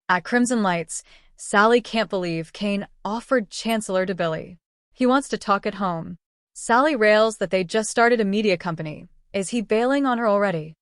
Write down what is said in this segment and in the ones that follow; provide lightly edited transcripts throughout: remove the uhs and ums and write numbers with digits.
At Crimson Lights, Sally can't believe Kane offered Chancellor to Billy. He wants to talk at home. Sally rails that they just started a media company. Is he bailing on her already?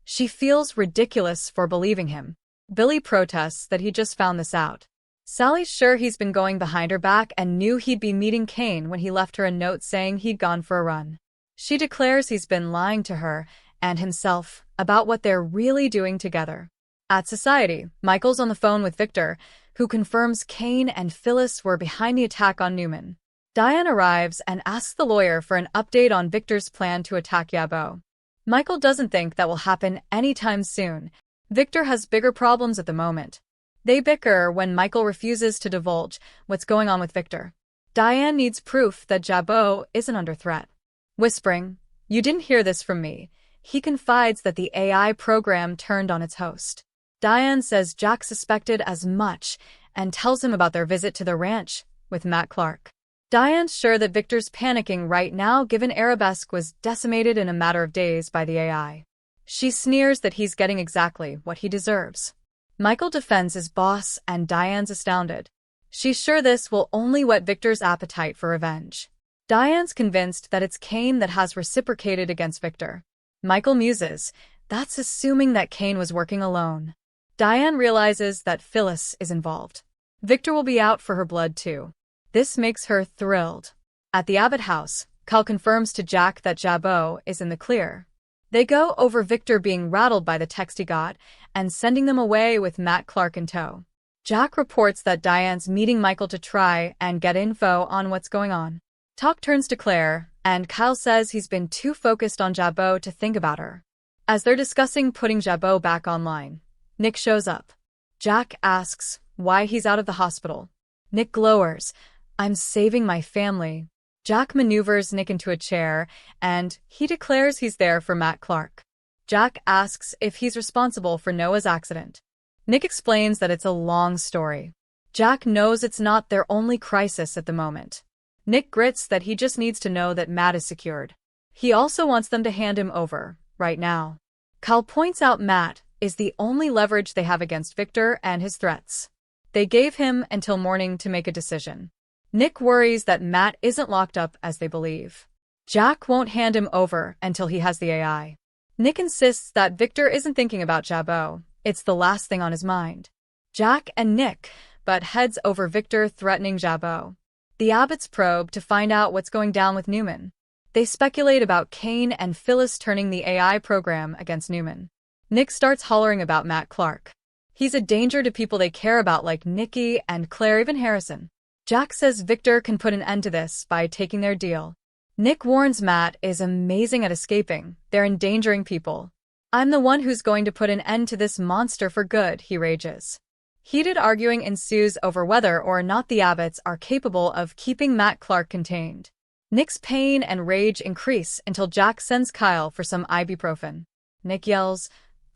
She feels ridiculous for believing him. Billy protests that he just found this out. Sally's sure he's been going behind her back and knew he'd be meeting Kane when he left her a note saying he'd gone for a run. She declares he's been lying to her and himself about what they're really doing together. At Society, Michael's on the phone with Victor, who confirms Kane and Phyllis were behind the attack on Newman. Diane arrives and asks the lawyer for an update on Victor's plan to attack Yabo. Michael doesn't think that will happen anytime soon. Victor has bigger problems at the moment. They bicker when Michael refuses to divulge what's going on with Victor. Diane needs proof that Jabot isn't under threat. Whispering, "You didn't hear this from me," he confides that the AI program turned on its host. Diane says Jack suspected as much and tells him about their visit to the ranch with Matt Clark. Diane's sure that Victor's panicking right now given Arabesque was decimated in a matter of days by the AI. She sneers that he's getting exactly what he deserves. Michael defends his boss and Diane's astounded. She's sure this will only whet Victor's appetite for revenge. Diane's convinced that it's Kane that has reciprocated against Victor. Michael muses, that's assuming that Kane was working alone. Diane realizes that Phyllis is involved. Victor will be out for her blood too. This makes her thrilled. At the Abbott house, Cal confirms to Jack that Jabot is in the clear. They go over Victor being rattled by the text he got and sending them away with Matt Clark in tow. Jack reports that Diane's meeting Michael to try and get info on what's going on. Talk turns to Claire, and Kyle says he's been too focused on Jabot to think about her. As they're discussing putting Jabot back online, Nick shows up. Jack asks why he's out of the hospital. Nick glowers, "I'm saving my family." Jack maneuvers Nick into a chair, and he declares he's there for Matt Clark. Jack asks if he's responsible for Noah's accident. Nick explains that it's a long story. Jack knows it's not their only crisis at the moment. Nick grits that he just needs to know that Matt is secured. He also wants them to hand him over, right now. Cal points out Matt is the only leverage they have against Victor and his threats. They gave him until morning to make a decision. Nick worries that Matt isn't locked up as they believe. Jack won't hand him over until he has the AI. Nick insists that Victor isn't thinking about Jabot. It's the last thing on his mind. Jack and Nick butt heads over Victor threatening Jabot. The Abbotts probe to find out what's going down with Newman. They speculate about Kane and Phyllis turning the AI program against Newman. Nick starts hollering about Matt Clark. He's a danger to people they care about like Nikki and Claire, even Harrison. Jack says Victor can put an end to this by taking their deal. Nick warns Matt is amazing at escaping. They're endangering people. "I'm the one who's going to put an end to this monster for good," he rages. Heated arguing ensues over whether or not the Abbotts are capable of keeping Matt Clark contained. Nick's pain and rage increase until Jack sends Kyle for some ibuprofen. Nick yells,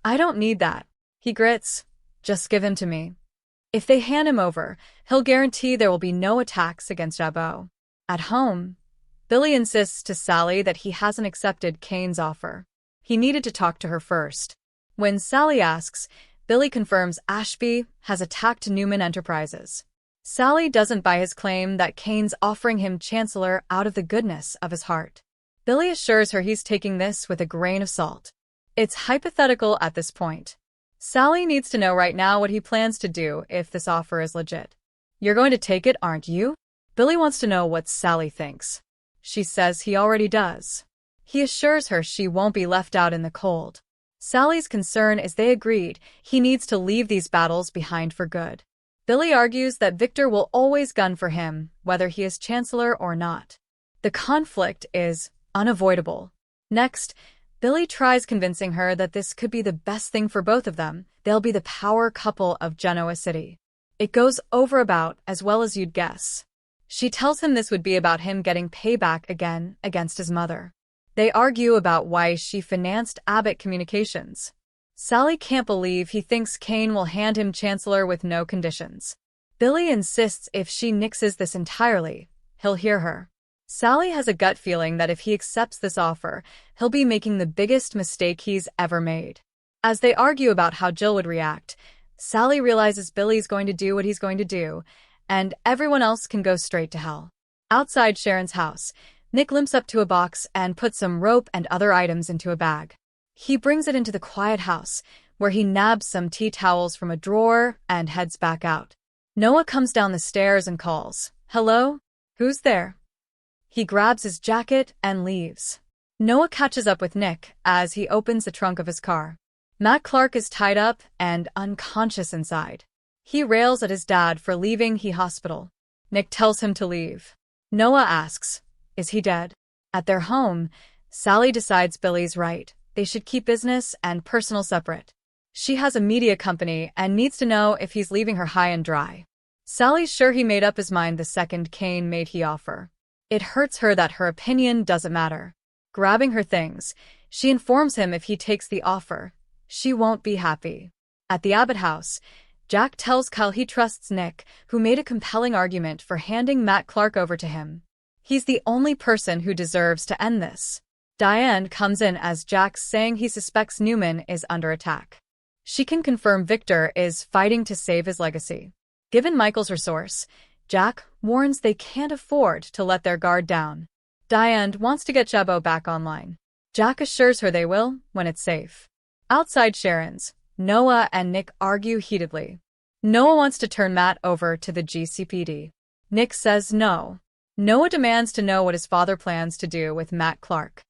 "I don't need that." He grits, "Just give him to me." If they hand him over, he'll guarantee there will be no attacks against Jabot. At home, Billy insists to Sally that he hasn't accepted Kane's offer. He needed to talk to her first. When Sally asks, Billy confirms Ashby has attacked Newman Enterprises. Sally doesn't buy his claim that Kane's offering him Chancellor out of the goodness of his heart. Billy assures her he's taking this with a grain of salt. It's hypothetical at this point. Sally needs to know right now what he plans to do if this offer is legit. "You're going to take it, aren't you?" Billy wants to know what Sally thinks. She says he already does. He assures her she won't be left out in the cold. Sally's concern is they agreed he needs to leave these battles behind for good. Billy argues that Victor will always gun for him, whether he is Chancellor or not. The conflict is unavoidable. Next, Billy tries convincing her that this could be the best thing for both of them. They'll be the power couple of Genoa City. It goes over about as well as you'd guess. She tells him this would be about him getting payback again against his mother. They argue about why she financed Abbott Communications. Sally can't believe he thinks Kane will hand him Chancellor with no conditions. Billy insists if she nixes this entirely, he'll hear her. Sally has a gut feeling that if he accepts this offer, he'll be making the biggest mistake he's ever made. As they argue about how Jill would react, Sally realizes Billy's going to do what he's going to do, and everyone else can go straight to hell. Outside Sharon's house, Nick limps up to a box and puts some rope and other items into a bag. He brings it into the quiet house, where he nabs some tea towels from a drawer and heads back out. Noah comes down the stairs and calls, "Hello? Who's there?" He grabs his jacket and leaves. Noah catches up with Nick as he opens the trunk of his car. Matt Clark is tied up and unconscious inside. He rails at his dad for leaving the hospital. Nick tells him to leave. Noah asks, "Is he dead?" At their home, Sally decides Billy's right. They should keep business and personal separate. She has a media company and needs to know if he's leaving her high and dry. Sally's sure he made up his mind the second Kane made the offer. It hurts her that her opinion doesn't matter. Grabbing her things, she informs him if he takes the offer, she won't be happy. At the Abbott house, Jack tells Kyle he trusts Nick, who made a compelling argument for handing Matt Clark over to him. He's the only person who deserves to end this. Diane comes in as Jack's saying he suspects Newman is under attack. She can confirm Victor is fighting to save his legacy. Given Michael's resource, Jack warns they can't afford to let their guard down. Diane wants to get Jabbo back online. Jack assures her they will when it's safe. Outside Sharon's, Noah and Nick argue heatedly. Noah wants to turn Matt over to the GCPD. Nick says no. Noah demands to know what his father plans to do with Matt Clark.